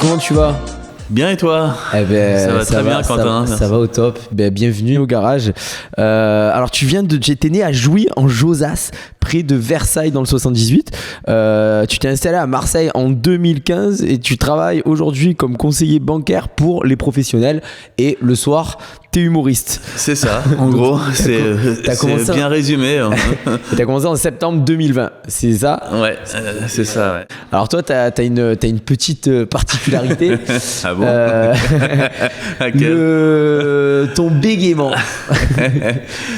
comment tu vas? Bien et toi? Ça va très bien, Quentin. Ça va au top. Bienvenue au garage. Alors t'es né à Jouy en Josas, près de Versailles dans le 78. Tu t'es installé à Marseille en 2015 et tu travailles aujourd'hui comme conseiller bancaire pour les professionnels. Et le soir, t'es humoriste. C'est ça, en gros, c'est bien résumé. T'as commencé en septembre 2020, c'est ça? Ouais, c'est ça, ouais. Alors toi, t'as une petite particularité. Ah bon? Ton bégaiement.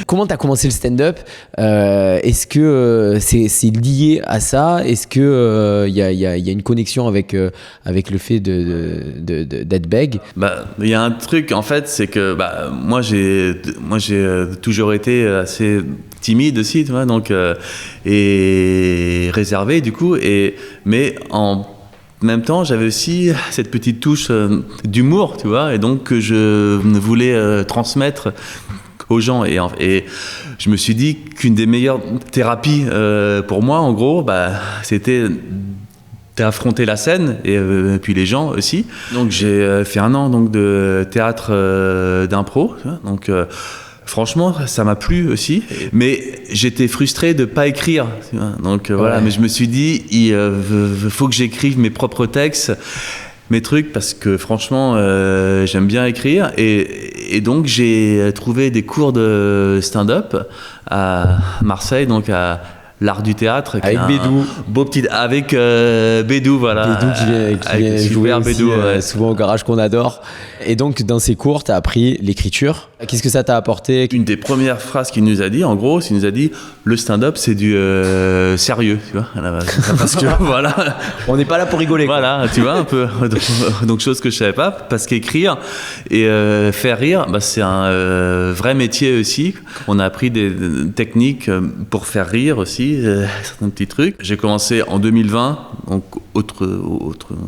Comment t'as commencé le stand-up? Est-ce que c'est lié à ça? Est-ce que y a une connexion avec le fait d'être bègue? Il y a un truc, en fait, c'est que moi j'ai toujours été assez timide aussi, tu vois, donc et réservé du coup, mais en même temps j'avais aussi cette petite touche d'humour, tu vois, et donc que je voulais transmettre aux gens, et je me suis dit qu'une des meilleures thérapies pour moi, en gros, c'était d'affronter la scène et puis les gens aussi. Donc j'ai fait 1 an donc de théâtre d'impro, donc franchement ça m'a plu aussi, mais j'étais frustré de pas écrire, donc voilà. Mais je me suis dit il faut que j'écrive mes propres textes, mes trucs, parce que franchement j'aime bien écrire, et donc j'ai trouvé des cours de stand-up à Marseille, donc à l'Art du Théâtre, avec Bédou, beau petit, avec Bédou, voilà, Bédou qui vient jouer aussi, Bédou, ouais. souvent au garage qu'on adore. Et donc dans ces cours t'as appris l'écriture. Qu'est-ce que ça t'a apporté? Une des premières phrases qu'il nous a dit, en gros, il nous a dit le stand-up c'est du sérieux, tu vois, à la base. Parce que voilà, on n'est pas là pour rigoler, quoi. Voilà, tu vois, un peu. Donc chose que je savais pas, parce qu'écrire et faire rire, c'est un vrai métier aussi. On a appris des techniques pour faire rire aussi, certains petits trucs. J'ai commencé en 2020, donc autre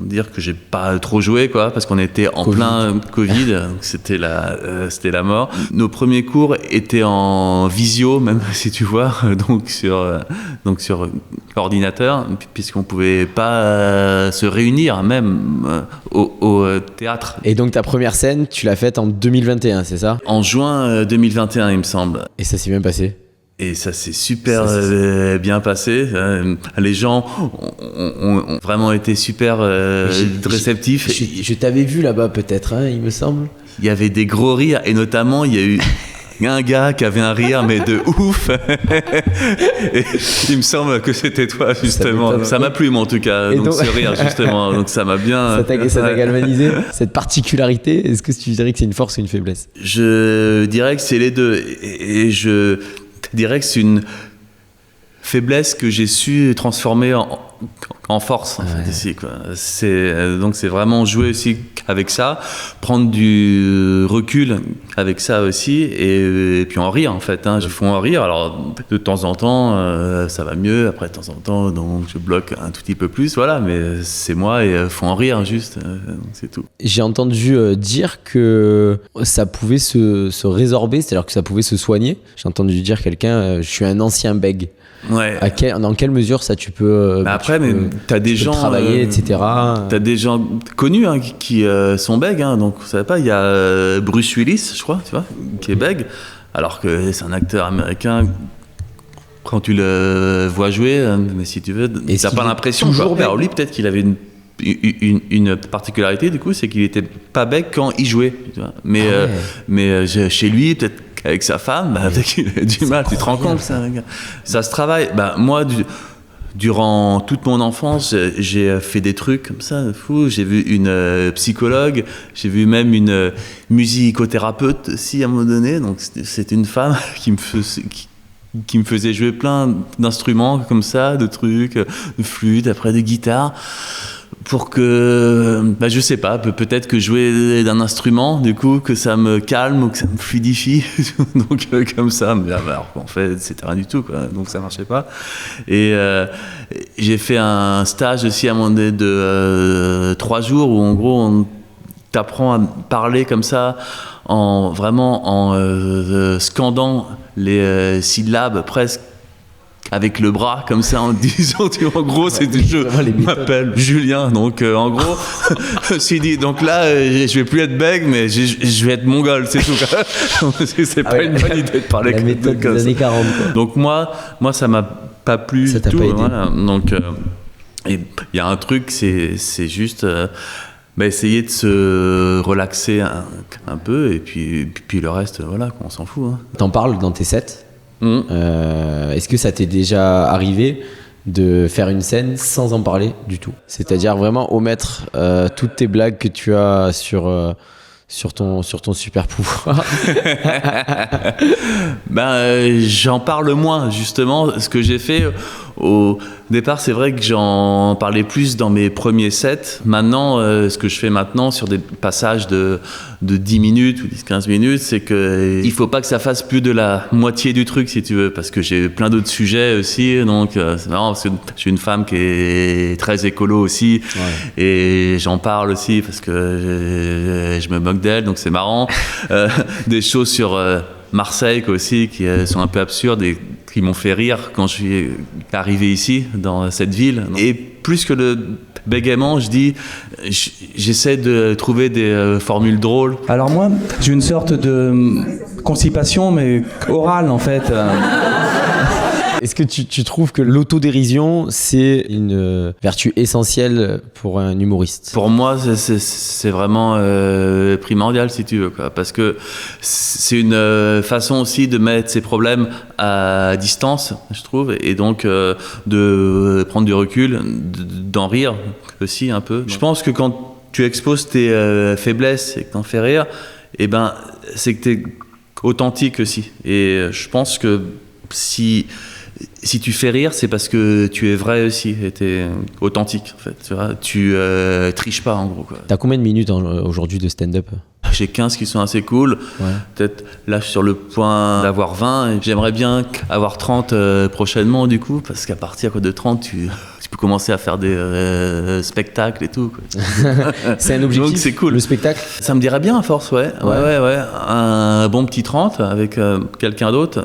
dire que j'ai pas trop joué, quoi, parce qu'on était en plein Covid, donc c'était la mort. Nos premiers cours étaient en visio, même si tu vois, donc sur ordinateur, puisqu'on pouvait pas se réunir même au théâtre. Et donc ta première scène, tu l'as faite en 2021, c'est ça? En juin 2021, il me semble. Et ça s'est bien passé? Et ça s'est super bien passé. Les gens ont vraiment été super réceptifs. Je t'avais vu là-bas peut-être, il me semble. Il y avait des gros rires, et notamment il y a eu un gars qui avait un rire mais de ouf. Et il me semble que c'était toi, justement. Ça m'a plu, moi, en tout cas, donc ce rire, justement. Donc ça m'a bien... Ça t'a galvanisé, cette particularité. Est-ce que tu dirais que c'est une force ou une faiblesse? Je dirais que c'est les deux, et je dirais que c'est une faiblesse que j'ai su transformer en force, en fait, ici, quoi. Donc c'est vraiment jouer aussi avec ça, prendre du recul avec ça aussi, et puis en rire, en fait, je fais en rire. Alors de temps en temps ça va mieux, après de temps en temps donc je bloque un tout petit peu plus, voilà, mais c'est moi, et faut en rire juste, c'est tout. J'ai entendu dire que ça pouvait se résorber, c'est-à-dire que ça pouvait se soigner. J'ai entendu dire quelqu'un, je suis un ancien bègue. Ouais. Dans quelle mesure ça tu peux t'as des gens travailler, etc. T'as des gens connus qui sont bègues, donc vous savez pas, il y a Bruce Willis, je crois, tu vois, qui est bègue, alors que c'est un acteur américain. Quand tu le vois jouer, mais si tu veux, t'as pas l'impression. Alors lui, peut-être qu'il avait une particularité, du coup, c'est qu'il était pas bègue quand il jouait, tu vois. Mais chez lui, peut-être avec sa femme, il a du mal, tu te rends compte, ça se travaille. Moi, durant toute mon enfance, j'ai fait des trucs comme ça, fou. J'ai vu une psychologue, j'ai vu même une musicothérapeute aussi à un moment donné. Donc c'est une femme qui me faisait jouer plein d'instruments comme ça, de trucs, de flûte, après de guitare, pour que, je sais pas, peut-être que jouer d'un instrument, du coup, que ça me calme ou que ça me fluidifie, donc comme ça, mais alors en fait c'était rien du tout, quoi, donc ça marchait pas. Et j'ai fait un stage aussi à un moment donné de 3 jours, où en gros on t'apprend à parler comme ça, en scandant les syllabes presque avec le bras comme ça en disant, en gros, c'est du jeu. Je m'appelle Julien, donc en gros, je me suis dit, donc là, je vais plus être bègue, mais je vais être mongol, c'est tout. C'est pas une bonne idée de parler la méthode des années 40. Quoi. Donc moi, ça m'a pas plu ça du tout. Pas aidé. Voilà. Donc, il y a un truc, c'est juste essayer de se relaxer un peu, et puis le reste, voilà, on s'en fout. Hein. T'en parles dans tes sets. Est-ce que ça t'est déjà arrivé de faire une scène sans en parler du tout? C'est-à-dire vraiment omettre toutes tes blagues que tu as sur ton super pouvoir. J'en parle moins, justement. Ce que j'ai fait au départ, c'est vrai que j'en parlais plus dans mes premiers sets. Maintenant, ce que je fais maintenant sur des passages de 10 minutes ou 10-15 minutes, c'est que il faut pas que ça fasse plus de la moitié du truc, si tu veux, parce que j'ai plein d'autres sujets aussi. Donc c'est marrant parce que je suis une femme qui est très écolo aussi, et j'en parle aussi parce que je me moque d'elle, donc c'est marrant. Des choses sur Marseille aussi qui sont un peu absurdes et qui m'ont fait rire quand je suis arrivé ici dans cette ville. Et plus que le bégaiement, j'essaie de trouver des formules drôles. Alors moi, j'ai une sorte de constipation, mais orale en fait. Est-ce que tu trouves que l'autodérision, c'est une vertu essentielle pour un humoriste? Pour moi, c'est vraiment primordial, si tu veux, quoi, parce que c'est une façon aussi de mettre ses problèmes à distance, je trouve, et donc de prendre du recul, d'en rire aussi un peu. Je pense que quand tu exposes tes faiblesses et que t'en fais rire, c'est que t'es authentique aussi. Et je pense que si tu fais rire, c'est parce que tu es vrai aussi, et t'es authentique en fait. Tu vois, tu triches pas en gros. Quoi. T'as combien de minutes aujourd'hui de stand-up? J'ai 15 qui sont assez cool. Ouais. Peut-être là je suis sur le point d'avoir 20 et j'aimerais bien avoir 30 prochainement du coup, parce qu'à partir de 30 tu peux commencer à faire des spectacles et tout. Quoi. C'est un objectif. Donc c'est cool. Le spectacle. Ça me dirait bien à force, ouais. Un bon petit 30 avec quelqu'un d'autre.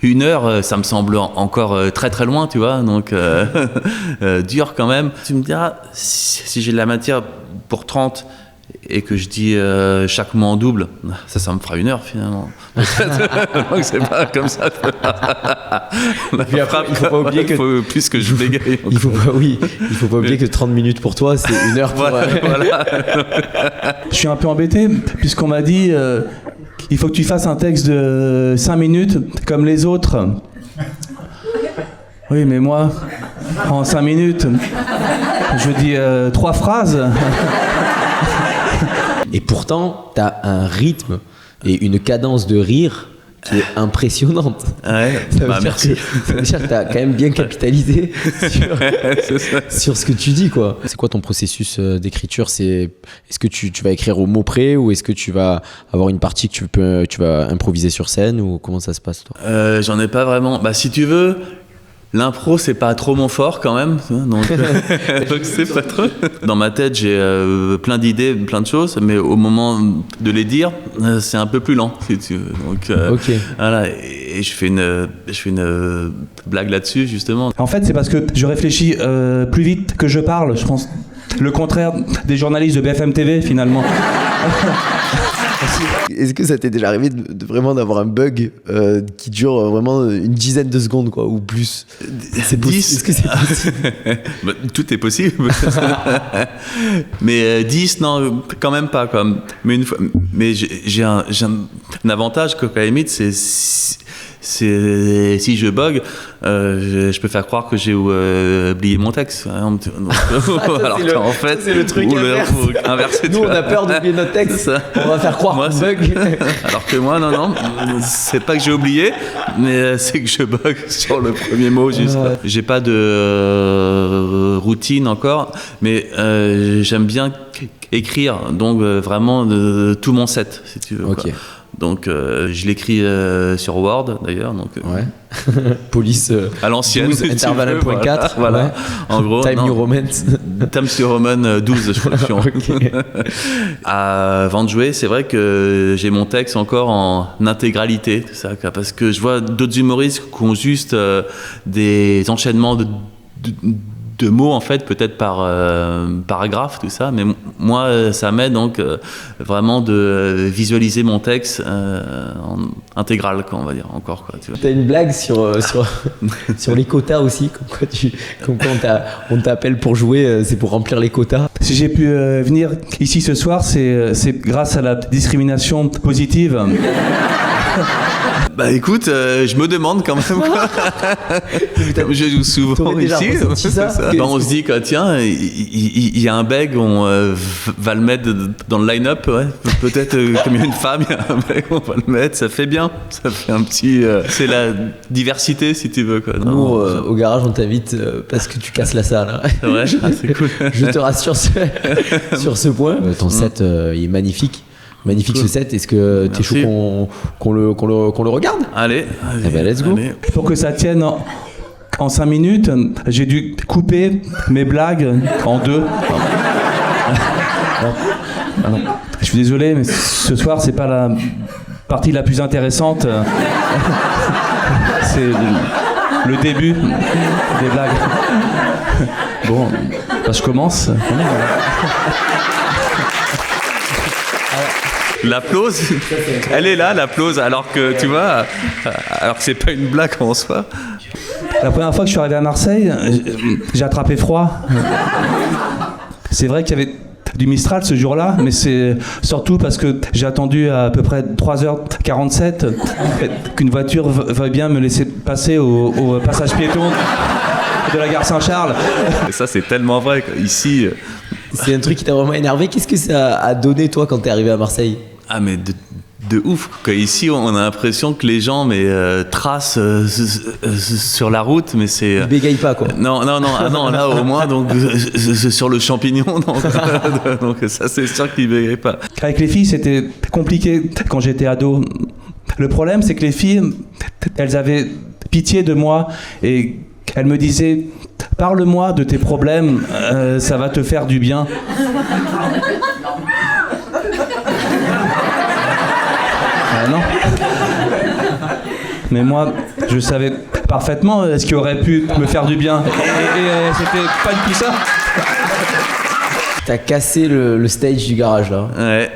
1 heure, ça me semble encore très très loin, tu vois, donc dur quand même. Tu me diras, si j'ai de la matière pour 30 et que je dis chaque mot en double, ça me fera 1 heure finalement. Donc c'est pas comme ça. Puis après, il faut pas oublier que plus que je bégaye. Il faut pas oublier que 30 minutes pour toi, c'est 1 heure pour... Voilà. Je suis un peu embêté puisqu'on m'a dit il faut que tu fasses un texte de 5 minutes comme les autres. Oui, mais moi, en 5 minutes, je dis 3 phrases. Et pourtant, t'as un rythme et une cadence de rire qui est impressionnante. Ouais, ça veut dire que t'as quand même bien capitalisé sur ce que tu dis, quoi. C'est quoi ton processus d'écriture? Est-ce que tu vas écrire au mot près, ou est-ce que tu vas avoir une partie que tu vas improviser sur scène, ou comment ça se passe, toi? J'en ai pas vraiment. Si tu veux, l'impro, c'est pas trop mon fort quand même, donc c'est pas trop. Dans ma tête, j'ai plein d'idées, plein de choses, mais au moment de les dire, c'est un peu plus lent, si tu veux. Donc voilà, et je fais une blague là-dessus justement. En fait, c'est parce que je réfléchis plus vite que je parle, je pense. Le contraire des journalistes de BFM TV finalement. Est-ce que ça t'est déjà arrivé de vraiment d'avoir un bug qui dure vraiment une dizaine de secondes, quoi, ou plus? C'est 10. Est-ce que c'est possible? Tout est possible. Mais 10, non, quand même pas. Quoi. Mais j'ai un avantage qu'à la limite, c'est si je bug, je peux faire croire que j'ai oublié mon texte. Alors qu'en fait, c'est le truc inverse. Nous, on a peur d'oublier notre texte. On va faire croire qu'on bug. Alors que moi, non, c'est pas que j'ai oublié, mais c'est que je bug sur le premier mot. Juste. J'ai pas de routine encore, mais j'aime bien écrire, donc vraiment tout mon set, si tu veux. Okay. Donc je l'écris sur Word d'ailleurs. Donc, Ouais. Police à l'ancienne. 12, intervalle 1.4. Voilà. Ouais. En gros. Time non. New Romance. Times New Roman 12, je crois. Ok. Avant de jouer, c'est vrai que j'ai mon texte encore en intégralité, tout ça, quoi, parce que je vois d'autres humoristes qui ont juste des enchaînements de mots, en fait, peut-être par paragraphe, tout ça, mais moi, ça m'aide donc vraiment de visualiser mon texte en intégral, quoi, on va dire, encore, quoi, tu vois. T'as une blague sur les quotas aussi, comme quoi on t'appelle pour jouer, c'est pour remplir les quotas. Si j'ai pu venir ici ce soir, c'est grâce à la discrimination positive. Bah écoute, je me demande quand même, quoi. Comme je joue souvent T'aurais déjà ici, ressenti ça bah, on se dit que tiens, il y a un beg, on va le mettre dans le line-up, ouais. Peut-être comme il y a une femme, il y a un beg, on va le mettre, ça fait bien, ça fait un petit... c'est la diversité si tu veux, quoi. Nous, au garage, on t'invite parce que tu casses la salle. Hein. C'est vrai, c'est cool. Je te rassure sur ce point. Ton set, il est magnifique. Magnifique Cool. ce set. Est-ce que t'es Merci. chaud qu'on le regarde? Allez, Eh ben, let's go. allez. Pour que ça tienne en 5 minutes, j'ai dû couper mes blagues en 2. Non. Je suis désolé, mais ce soir, c'est pas la partie la plus intéressante. C'est le début des blagues. Bon, bah, je commence. L'applause, elle est là, l'applause, alors que tu vois, alors que c'est pas une blague en soi. La première fois que je suis arrivé à Marseille, j'ai attrapé froid. C'est vrai qu'il y avait du Mistral ce jour-là, mais c'est surtout parce que j'ai attendu à peu près 3h47 qu'une voiture veuille bien me laisser passer au passage piéton de la gare Saint-Charles. Et ça, c'est tellement vrai, quoi. Ici, C'est un truc qui t'a vraiment énervé. Qu'est-ce que ça a donné, toi, quand t'es arrivé à Marseille? ah mais de ouf, quoi. Ici, on a l'impression que les gens tracent sur la route, mais c'est... Tu bégayes pas, quoi. Non, là au moins, donc sur le champignon, donc ça c'est sûr qu'ils bégayent pas. Avec les filles, c'était compliqué quand j'étais ado. Le problème, c'est que les filles, elles avaient pitié de moi et elles me disaient « Parle-moi de tes problèmes, ça va te faire du bien. » Non. Mais moi, je savais parfaitement ce qui aurait pu me faire du bien. Et c'était pas du tout ça. T'as cassé le stage du garage, là. Ouais.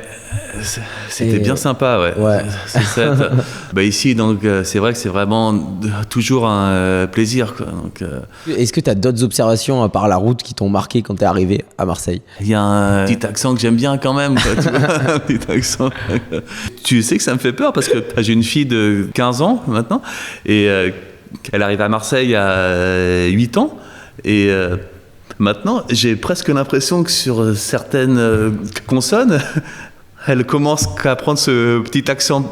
C'était Et- bien sympa, ouais. Ouais. C'est ça. Bah ici, donc, c'est vrai que c'est vraiment toujours un plaisir, quoi. Donc, Est-ce que t'as d'autres observations à part la route qui t'ont marqué quand t'es arrivé à Marseille? il y a un petit accent que j'aime bien quand même, quoi, tu vois, un petit accent. Tu sais que ça me fait peur parce que j'ai une fille de 15 ans maintenant et elle arrive à Marseille à 8 ans et maintenant j'ai presque l'impression que sur certaines consonnes, elle commence à prendre ce petit accent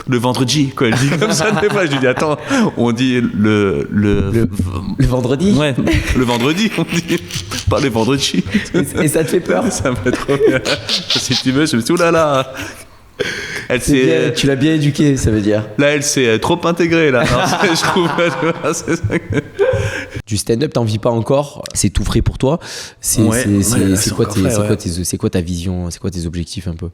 le vendredi, quoi. Elle dit comme ça des fois. Je lui dis attends, on dit le vendredi? Ouais, le vendredi, on dit pas le vendredi. Et ça te fait peur? Ça me fait trop bien. Si tu veux, je me suis dit, oulala. Elle s'est, Tu l'as bien éduqué, ça veut dire. là, elle s'est trop intégrée, là. Alors, je trouve, tu vois, c'est ça que... Du stand-up, t'en vis pas encore, c'est tout frais pour toi. C'est quoi ta vision, c'est quoi tes objectifs un peu?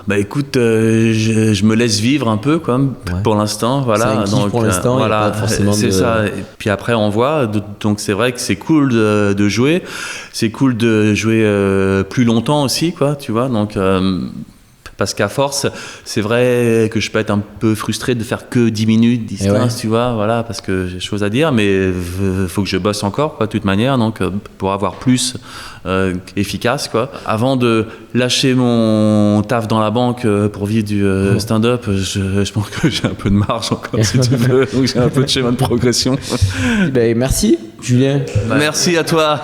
Bah écoute, je me laisse vivre un peu, quoi, Ouais. pour l'instant, voilà. C'est un kiff pour l'instant, y a pas forcément c'est de- ça. Et puis après, on voit. Donc c'est vrai que c'est cool de jouer. C'est cool de jouer plus longtemps aussi, quoi, tu vois. Donc parce qu'à force, c'est vrai que je peux être un peu frustré de faire que 10 minutes distance, ouais. tu vois, voilà, parce que j'ai des choses à dire, mais faut que je bosse encore, quoi, de toute manière, donc pour avoir plus efficace, quoi. Avant de lâcher mon taf dans la banque pour vivre du stand-up, je pense que j'ai un peu de marge encore, si tu veux, donc j'ai un peu de schéma de progression. Ben, merci, Julien. Merci à toi.